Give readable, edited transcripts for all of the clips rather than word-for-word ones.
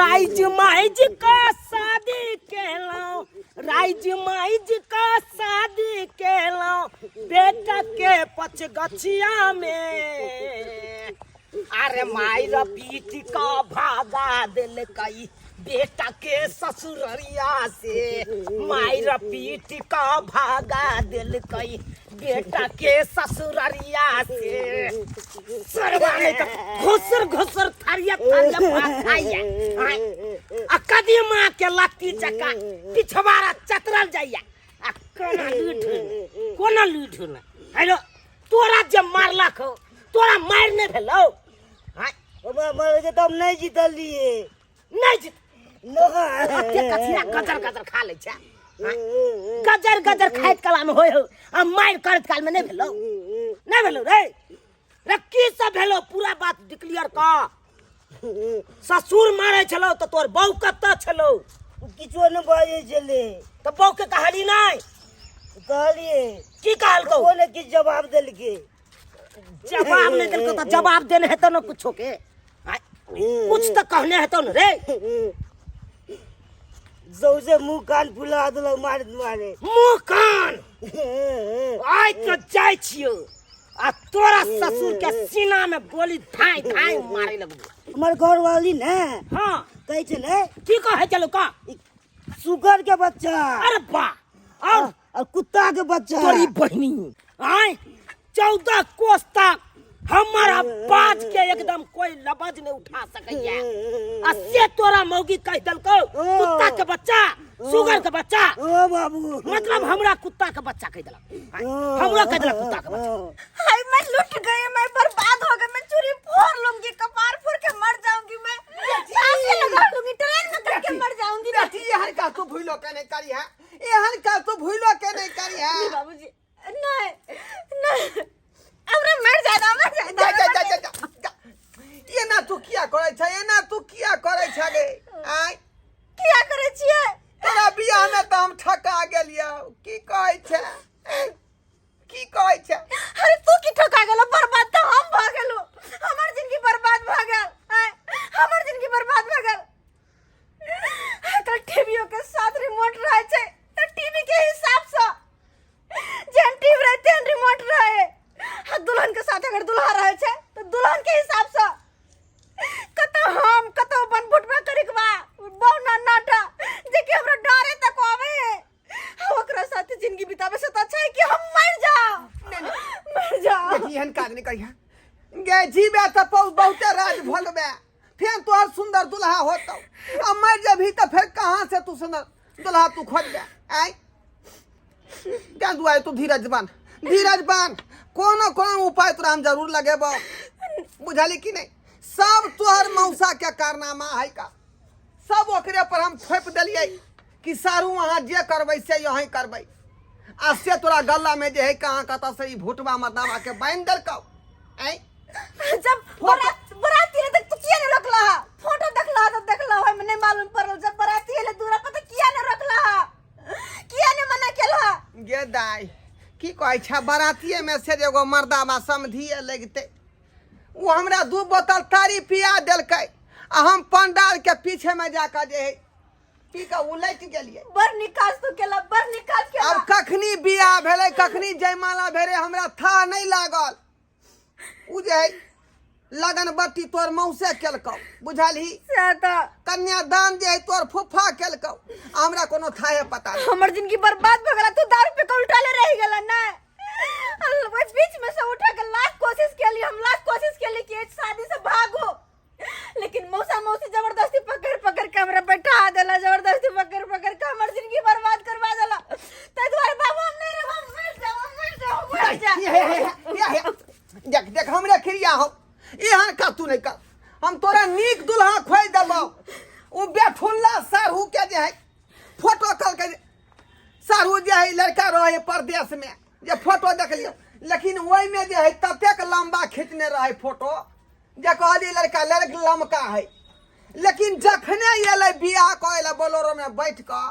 Rise mine's का शादी केलो, rise mine's का शादी केलो, बेटा के पचगछिया में। अरे मायर पीट का भागा दिल कई बेटा के ससुररिया से, मायर पीट का भागा दिल कई बेटा के ससुररिया से। सरवाने तो घुसर घुसर थरिया खाइया आ कदीमा के लत्ती चका पिछवाड़ा चतरल जाइया आ कोना लूठ ना हेलो तोरा जब मारला खो तोरा मारने भेलो। हां मार के तब नहीं जीतलिए, नहीं जीत कथिया गजर गजर खा ले छा। गजर गजर खाइत काल में होय हो आ मार करत काल में नहीं भेलो रे रे की सब भेलो पूरा बात डिक्लेयर का। ससुर मारे छलो तो तोर बहू कत्ता छलो किछो न बाजे चले तो बहू के कहानी नहीं कहलिए की कहल को कोने की जवाब देल के जवाब नहीं देल तो जवाब देने है तो न कुछो के कुछ तो कहने है तो न रे। जौसे मुंह कान फुला देलो मारे मुंह कान आइ तो जाय छियो आ तोरा ससुर के सीना में गोली धाई धाई मारे लगबो। हमार घर वाली ने हां कहै छै ने की कहे चलो का सुगर के बच्चा, अरे वाह और कुत्ता के बच्चा तोरी बहनी आय 14 कोस तक हमारा बाज के एकदम कोई लबज नहीं उठा सकैया। आ से तोरा मौगी कह दलको कुत्ता के बच्चा सुगर के बच्चा। ओ बाबू मतलब हमरा कुत्ता के बच्चा कह देलक, हमरा कह देलक कुत्ता के बच्चा। हाय मैं लुट गई, मैं बर्बाद हो गई, मैं चूरी फोड़ लूंगी, कपार फोड़ के मर जाऊंगी, मैं फांसी लगा लूंगी, ट्रेन में करके मर जाऊंगी। बेटी ये हर का तू भूलो के नहीं करी है, ये हर का तू भूलो के नहीं करी है। नहीं बाबूजी नहीं हमरा मर जादा ये ना तू किया करे छ, ये ना तू किया करे छ गे। आय किया करे छिए तोरा बियाह में तो हम ठका गेलिया की कहै छ, की कहै छ। अरे तू की ठका गेलो, बर्बाद तो हम भ गेलो, हमर जिंदगी बर्बाद भ गेल, हमर जिंदगी बर्बाद भ गेल। कल टीवीओ के साथ रिमोट रहे छै त टीवी के हिसाब से जेन टीवी रहे तेन रिमोट रहे। दुल्हन के साथ अगर दुल्हा रहे छै तो दुल्हन के हिसाब से कतो हम कतो बन फुटबा करिकबा बहुना नाटा जे कि हमरा डरे तक आवे ओकरा साथ जिंदगी बितावे से तो अच्छा है कि हम मर जाओ। बेटी हन काज नहीं करी है गे जीबे त बहुते राज भोलबे फिर तोहर सुंदर दुल्हा होतो। अब मर जभी तो फिर कहां से तू सुंदर दुल्हा तू खोज दे। आय क्या दुआए तू धीरज बन कोनो कोनो उपाय तोरा हम जरूर लगेबो, बुझाली कि नहीं। सब तोहर मौसा के कारनामा है का, सब ओकरे पर हम थोप देलिए कि सारू वहां जे करबै से यही करबै। आ से तोरा गल्ला में जे है कहां कता से भूटवा मरदावा के बांध देलकौ। ऐ जब बराती ले तक किया ने रखला, फोटो देखला तो देखला है, नहीं मालूम पड़ल। जब बराती ले दूरा पर किया ने रखला, किया ने मना केला। गे दाई की कहै छ, बरातिये में से एगो मर्दावा समधिए लगते वो हमरा 2 बोतल तारी पिया देलकै आ हम पंडाल के पीछे में जाकर जे है पी के उलट गेलिए। बर निकास तो केला, बर निकास केला। अब कखनी बियाह भेलै कखनी जयमाला भेलै हमरा था नहीं लागल। उ जे है लगन बट्टी तोर मौसे केलकौ, बुझाली। कन्यादान जे है तोर फुफा केलकौ, हमरा कोनो थाहे पता नहीं। हमर जिंदगी बर्बाद भ गेला, तू दारू पे का उल्टा ले रह गेला ना। बस बीच में से उठा के लाख कोशिश केली, हम लाख कोशिश केली कि इस शादी से भागो, लेकिन मौसी जबरदस्ती पकड़ के हमरा बैठा देला, जबरदस्ती पकड़ के हमर जिंदगी बर्बाद करवा देला। तै द्वारे बाबू हम नहीं रहब, मर जाओ। देख हमरे खिरिया हो एहन का तू नहीं कर, हम तोरा नीक दुल्हा खोज देबो। उ बेठुल्ला साहू के जे है फोटो कल के साहू जे है लड़का रहे परदेश में जे फोटो देख लियो, लेकिन वही में जे है ततेक लंबा खींचने रहे फोटो जे कहली लड़का लमका है। लेकिन जखने एले बियाह कइले बोलेरो में बैठ के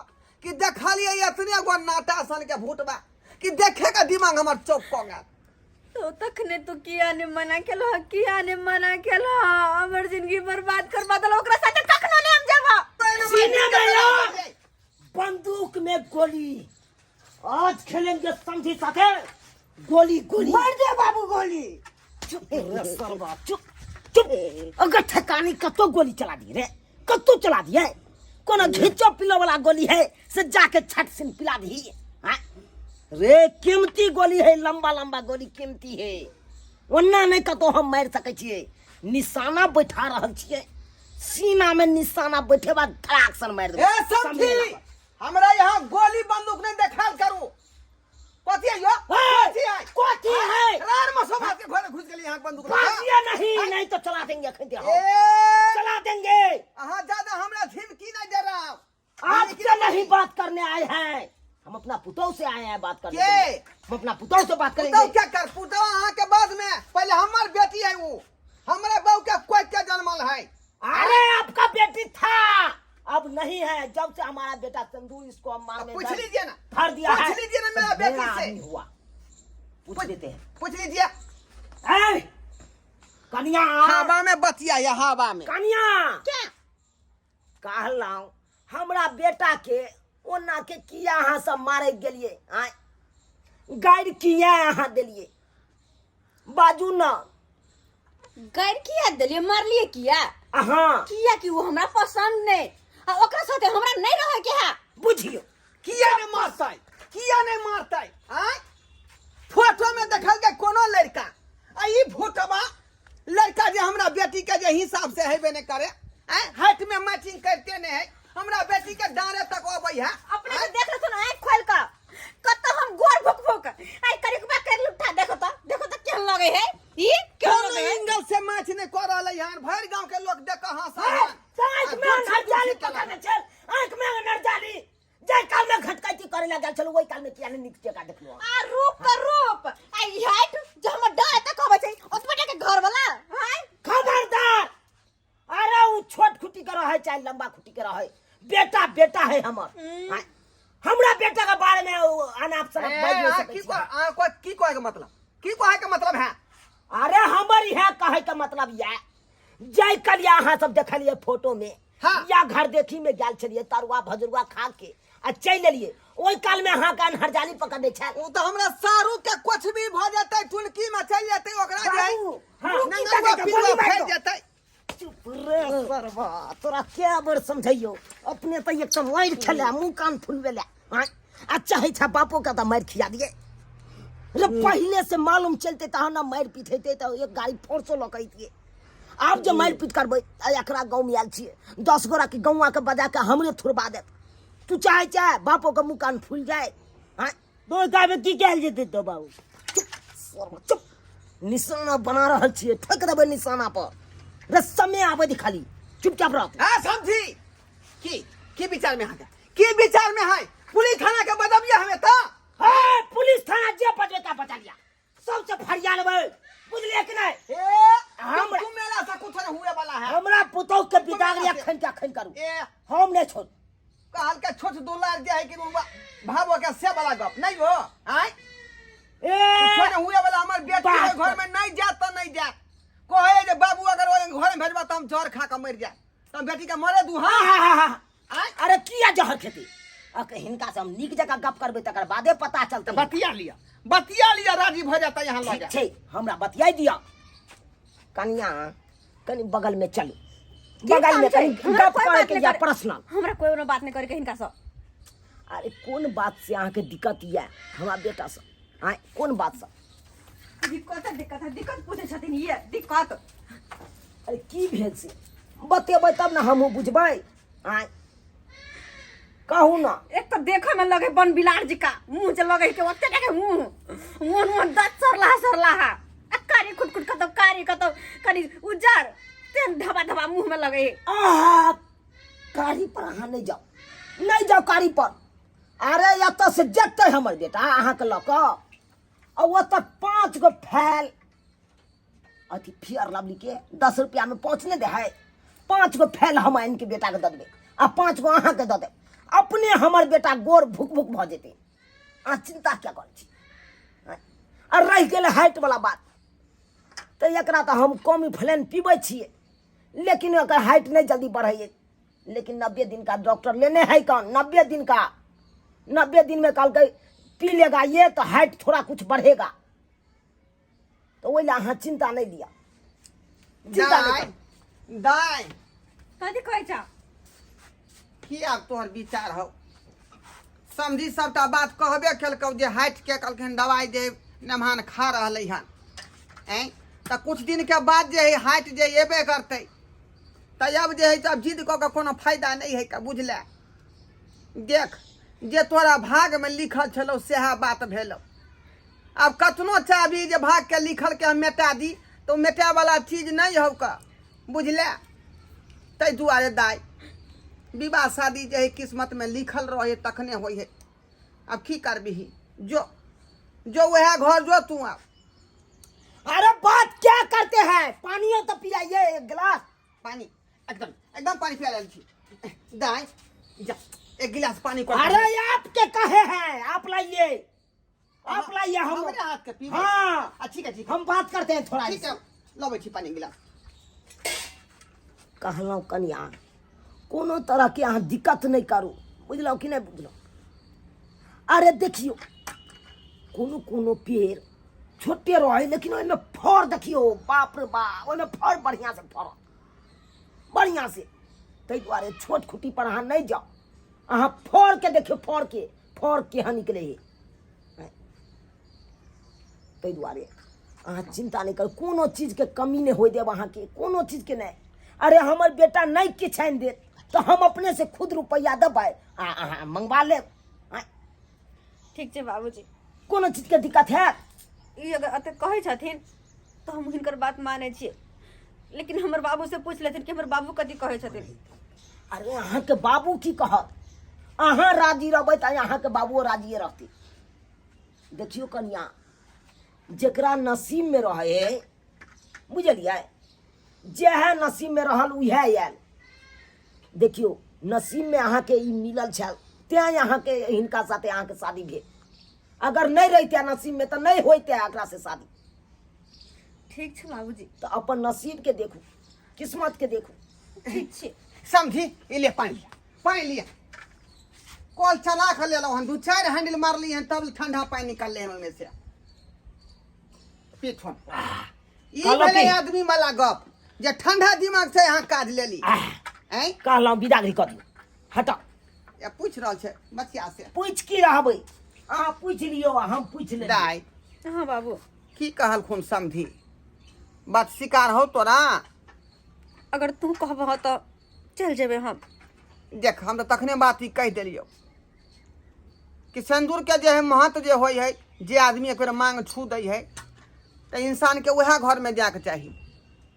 कि देखलिए इतने गो नाटा सन के भूटबा कि देखे का दिमाग हमर चौक क गेल। तो तखने तो किया ने मना केलो, हमर जिंदगी बर्बाद करवा देलो, ओकरा साथे कखनो नहीं हम जाबा। गोली आज खेलेंगे समझी सके गोली गोली मार दे बाबू गोली। चुप रे सरवा चुप चुप अगर ठकानी कतो गोली चला दी रे कतो चला दी है कोना घिचो पिलो वाला गोली है से जाके छट सिन पिला दी हाँ? रे कीमती गोली है लंबा लंबा गोली कीमती है वरना नहीं कतो हम मार सके छिए निशाना बैठा रहल छिए सीना में निशाना बैठे बाद धड़ाक सन मार दे ए समझी हमरा यहाँ गोली बंदूक नहीं देखाल करू कथी है यो कथी है कोती है रार मसोमा के घर घुस गेली यहाँ बंदूक लेके। फासिया नहीं नहीं तो चला देंगे खंते हो ए चला देंगे अहाँ ज्यादा हमरा धमकी नहीं दे रहा आपसे नहीं बात करने आए हैं हम अपना पुतौ से आए हैं बात करने के? के लिए। हम अपना पुतौ से बात तो करेंगे क्या कर पुतवा अहाँ के बाद में पहले हमार बेटी है वो हमारे बहू के कोई के जन्मल है अरे आपका बेटी था अब नहीं है जब से हमारा बेटा चंदू इसको हम मांग में पूछ लीजिए ना धर दिया है पूछ लीजिए ना मेरा तो बेटी मेरा से। नहीं हुआ पूछ लेते हैं पूछ लीजिए ऐ, कन्या हवा में बतिया या हवा में कन्या क्या कहलाऊं हमरा बेटा के ओना के किया अहाँ सब मारे गेलिए आय गाइड किया अहाँ देलिए बाजू ना गैर किया दिलिए मारलिए किया अहाँ किया कि वो हमरा पसंद नहीं आ ओकरा साथे हमरा नहीं रहे के है बुझियो किया ने मारता किया नहीं मारता आय फोटो में देखल के कोनो लड़का आ ई फोटोवा लड़का जे हमरा बेटी के जे हिसाब से हेबे ने करे आय हाथ में मैचिंग करते नहीं है हमरा बेटी के डांरे तक अबै है अपने से देख रहे आँख खोल कर कत हम गोर भुक भुक आई करिकबा कर लुठा देखो तो केहन लगे है ई केहन कोनो लगे है एंगल से मैच नहीं कर रहले हन भर गांव के लोग देख हंसा आँख में नरजाली पकड़ने चल आँख में नरजाली जय काल में घटकाई करे लगा चलो वही काल में किया ने नीचे का देख लो आ रूप आई हाइट जो हम डाय तक होबे छै ओतबे के घर वाला हाय खबरदार अरे वो छोट खुटी के रहे चाहे लंबा खुटी के रहे बेटा बेटा है हमर हाँ? हमरा बेटा के बारे में अनाप शनाप बाज नहीं सकै छी। की कहे के मतलब है अरे हमर यह कहे के मतलब ये जय कलिया अहाँ सब देखलिए फोटो में हाँ। या घर देखी में गेल छलिए तरुआ भजरुआ खा के आ चल एलिए ओई काल में अहाँ कान हरजाली पकड़े छै वो तो हमरा शाहरुख के कुछ भी भ जाते टुनकी में चल जाते ओकरा जाय बाबू, हाँ, नंगवा पिलवा फैल जाते चुप रे सरवा तोरा क्या बार समझाइयो अपने तो एक मार खेले मुंह कान फुलवे ले हाँ? अच्छा है था बापो का तो मार खिया दिए रे पहले से मालूम चलते तो ना मार पीट हेते तो एक गाड़ी फोर्सो लकैतिए आप जो मार पीट करबै एकरा गांव में आयल छिए 10 गोरा के गौवा के बजा के हमरे थुरबा देत तू चाहे बापो के मुंह कान फूल जाए हाँ तो कहबे की कहल जेते तो बाबू चुप चुप निशाना बना रहल छिए ठक देबै निशाना पर रे समय आवे खाली चुपचाप रह हां समझी की विचार में है की विचार में है पुलिस थाना के बदबिया हमें तो हां पुलिस थाना जे बजे का बचा लिया सबसे फरिया लेबै बुझलिए कि नहीं हम तू मेरा से कुछ न हुए वाला है हमरा पुतौ के बिदागरी अखन के अखन करू ए हम नहीं छोड़ कहल के छोट दुलार जे है कि भावो के से वाला गप नहीं हो आय कुछ ए न हुए वाला हमर बेटी के घर में नहीं जात तो नहीं जात कहे जे बाबू अगर ओ घर में भेजबा त हम जहर खा के मर जाए त बेटी के मरे दू हां आय अरे किया जहर खेती हिनका से हम नीक जगह गप करबै तकर बादे पता चलते बतिया लिया राजी भ जाता यहाँ लग जा छै हमरा बतियाई दिया कन्या कनी बगल में चल बगल में कनी गप करे के या पर्सनल हमरा कोई बात नहीं करे के हिनका से अरे कौन बात से अहाँ के दिक्कत ये हमरा बेटा से आय कौन बात से दिक्कत पूछे छथिन ये दिक्कत अरे की भेल से बतेबै तब ना हमहूँ बुझबै आय कहू ना एक तो देखे में लगे बन बिलार जी का मुंह से लगे के ओते के मुंह दत सरला है कारी खुटखुट कतो कनी उजर तेन धबा मुंह में लगे आहा कारी पर अहाँ नहीं जाओ कारी पर अरे एतऽ से जेतै हमर बेटा अहाँके लऽ कऽ आ ओतऽ 5 गो फैल अथी फेयर लवली के 10 रुपया में 5 नहीं दे है 5 गो फैल हम आनि के बेटा के दऽ देबै आ 5 गो अहाँके दऽ देब अपने हमर बेटा गोर भुक भुक भऽ जेतै अहाँ चिंता क्या करै छी आ रहि गेलै हाइट वाला बात तो एकरा तो हम कम फ्लेन पीबै छियै लेकिन एकर हाइट नहीं जल्दी बढ़ै लेकिन 90 दिन का डॉक्टर लेने है कौन 90 दिन का 90 दिन में कल के पी लेगा ये तो हाइट थोड़ा कुछ बढ़ेगा। तो वही अहाँ चिंता नहीं लिया, चिंता नहीं दाई कर। दाई कथी कहै छ? की आब तोहर विचार हो? समझी सबटा बात कहबे केलकौ जे हाइट के कहलखिन दवाई जे नमहान खा रहलै हन ऐं तऽ कुछ दिन के बाद जे है हाइट जे एबे करतै तऽ अब जे है अब जिद कऽ के कोनो फायदा नहीं है का बुझले। देख जे तोरा भाग में लिखल छलौ सेहा बात भेलौ। अब कतनो चाहबी जे भाग के लिखल के हम मेटा दी तो मेटा वाला चीज नहीं हो का बुझले। तै दुआरे दाई विवाह शादी जे है किस्मत में लिखल रहे तखने होई है। अब की करबी? जो जो वह घर जो तू अब। अरे बात क्या करते हैं, पानियों तो पिलाइए एक गिलास। पानी एकदम एकदम पानी पिया लेल छी। दाई जा एक गिलास पानी को। अरे आपके कहे हैं, आप लाइए, आप लाइए। हम हमरे हाथ के पी। हाँ ठीक है ठीक है हम बात करते हैं थोड़ा। ठीक है लबै छी पानी गिलास। कहलौं कनिया कोनो तरह के अहाँ दिक्कत नहीं करू, बुझलौ कि नहीं बुझलौ। अरे देखियो कोनो कोनो पेड़ छोटे रहे लेकिन ओहिमे फड़ देखियो, बाप रे बाप, ओहिमे फड़ बढ़िया से फड़ बढ़िया से। ताहि दुआरे छोट खुट्टी पर अहाँ नहीं जाओ, अहाँ फड़ के देखियो, फड़ केहन निकले है। ताहि दुआरे अहाँ चिंता नहीं करू, कोनो चीज के कमी नहीं होय देब अहाँ के, कोनो चीज के नहीं। अरे हमर बेटा नहीं किछ आनि देत तो हम अपने से खुद रुपया देबै आ मंगवा लेब। ठीक छै बाबूजी, कोनो चीज के दिक्कत है? ई अगर अते कहै छथिन तो हम हिनकर बात मानै छियै, लेकिन हमर बाबू से पूछ लेथिन कि हमर बाबू कथी कहै छथिन। अरे अहाँ के बाबू की कहत, अहाँ राजी रहबै तऽ अहाँ के बाबुओ राजिए रहतै। देखियो कनिया जेकरा नसीब में रहे, बुझलियै, जेहे नसीब में रहल उहे आयल। देखियो नसीब में अहाँ के ई मिलल छल तें अहाँ के हिनका साथे अहाँ के शादी भेल। अगर नहीं रहिते नसीब में तो नहीं होते एकरा से शादी। ठीक छै बाबूजी। तो अपन नसीब के देखू, किस्मत के देखू। ठीक छै समझी इले पानी लिया, पानी लिया। कल चला के ले लो हन, 2-4 हैंडल मारली हन तब ठंडा पानी निकलले हन ओमे से। पीठन ई भेले आदमी वाला गप जे ठंडा दिमाग से यहाँ काज लेली। हैं कहलौं विदागरी कऽ दियौ, हटाओ। या पूछ रहल छै बच्चा से। पूछ की रहबै, अहाँ पूछ लियो आ हम पूछ लेबै। दाई हाँ बाबू, की कहल खून समझी बात शिकार हो तोरा। अगर तू कहबह तो चल जेबे हम। देख हम तो तखने बात ही कह दिलियो कि सिंदूर के जे है महत्व जे होय है, जे आदमी एक बेर मांग छू दै है तो इंसान के वह घर में जाके चाहिए।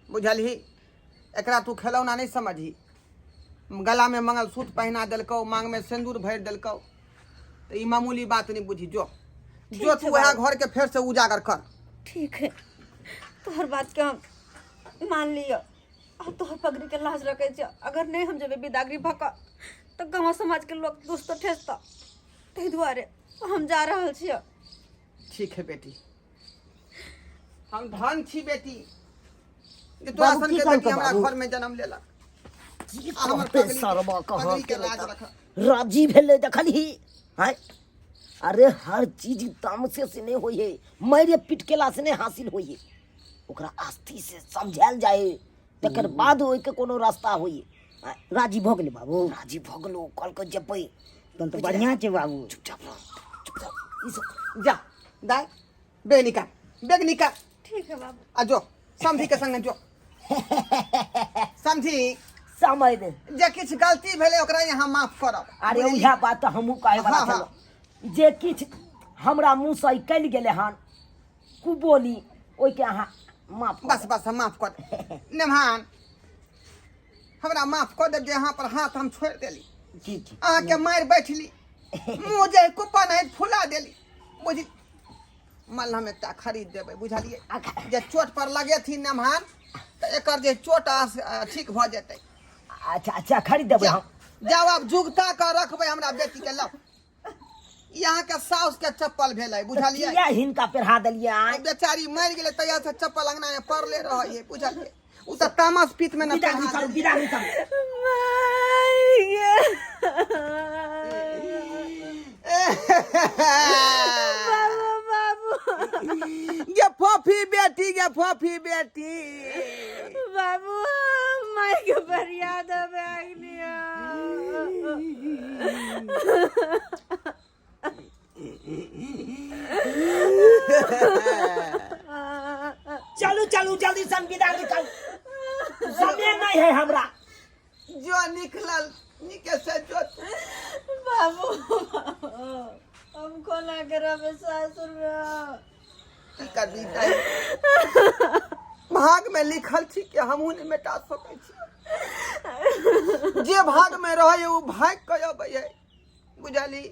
बुझलही? एकरा तू खिलौना नहीं समझी। गला में मंगलसूत्र पहना दिलको, मांग में सिंदूर भर दिलको, तो ये मामूली बात नहीं बुझी। जो जो तू वह घर के फिर से उजागर कर। ठीक है, तोहर बात के हम मान लियो। अब तोहर पगड़ी के लाज रखे छ, अगर नहीं हम जेबे बिदागरी भक तो गाँव समाज के लोग दोस्त ठेसता। ताहि दुआरे हम जा रहल छियै। ठीक है बेटी, हम धन छी बेटी जे तोरा सन के बेटी हमरा घर में जन्म लेलक। पगड़ी के लाज रख। राजी भेले देखली है। अरे हर चीज तामसे से नहीं होई है, मारे पीट केला से नहीं हासिल होई है। ओकरा आस्ती से समझायल जाए तकर बाद ओइ के कोनो रास्ता होई। राजी भ गेलै बाबू, राजी भ गेलो, कल के जेबै तन तो बढ़िया छै बाबू। चुपचाप चुपचाप ई सब जा दाई बेग निकाल। ठीक है बाबू। आ जो समझी के संग जो समझी समय दे। जे किछ गलती भेले ओकरा यहाँ माफ करब। अरे उहे बात तो हमहू कहे वाला हाँ, छलो जे किछ हमरा मुंह से कल गेले हन कु बोली ओइ के अहाँ माफ कर बस बस हम माफ कर दे। नेमान हमरा माफ कर दे जे यहाँ पर हाथ हम छोड़ देली। ठीक छै। अहाँ के मार बैठली, मुँह जे कुप्पा नहीं फुला देली। बुझी मलहम एकटा खरीद देबै, बुझलिए? जे चोट पर लगे थी नेमान तो एकर जे चोट ठीक भ जेतै। अच्छा अच्छा खरीद देबै हम। जाओ अब जुगता कर रखबै हमरा बेटी के लग। यहाँ के साउस के चप्पल भेलै, बुझलिए? किया हिनका पेढ़ा देलिए? ओ बेचारी मर गेलै तैया से चप्पल अंगना में पड़ले रहै, बुझलिए? उ त तामस पीत में न विदा पहना निकाल, दे। विदा निकाल। फोफी बेटी बाबू माई के फरियाद बैगनिया चलू चलू जल्दी से विदा निकल, समय नहीं है हमरा। जो निकलल निके से जो बाबू हमको ना करब सासुर में की करबी दाई भाग में लिखल छी कि हमहू नहीं मिटा सकै छी। जे भाग में रहे वो भाग के अबै है बुझली,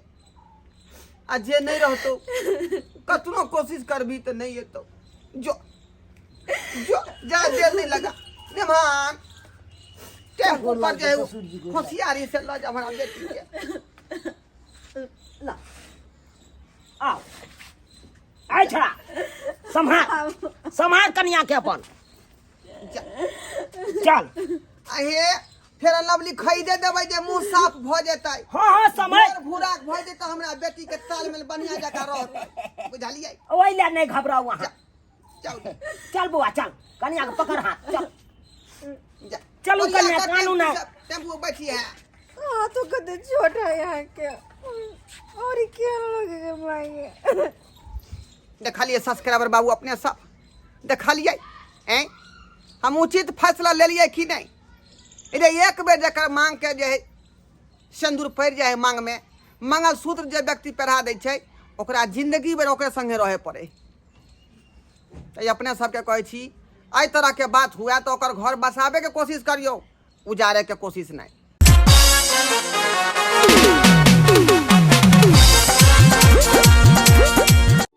आ जे नहीं रहतो कतनो कोशिश करबी तो नहीं एतो। जो जो जा देर नहीं लगा निमान टेम्पो पर जाए होशियारी से ल जा हमारा बेटी के। ला आओ आय छड़ा संभाल संभाल कन्या के अपन चल। अहे फिर लवली खरीदे देबै जे मुंह साफ भ जेतै। हाँ हाँ समय भूराक भ जेतै हमरा बेटी के ताल में बढ़िया जगह रहतै बुझलियै। ओइ ले नहीं घबराओ वहाँ। चल चल बुआ चल, कन्या के पकड़ हाथ चल। जा चलो कन्या कानून है। टेम्पो बैठी है हाँ तो कदे छोटा है यहाँ के और क्या लगेगा मांगे देखलिए सब्सक्राइबर बाबू अपने सब देखलिए हैं हम उचित फैसला ले लिए कि नहीं। इधर एक बेर जकर मांग के जे है सिंदूर पड़ जाए मांग में मंगलसूत्र जे व्यक्ति पहरा दै छै ओकरा जिंदगी भर ओकरे संगे रहे पड़े। तो अपने सबके कहै छी एहि तरह के बात हुआ तो ओकर घर बसाबे के कोशिश करियो, उजारे के कोशिश नहीं।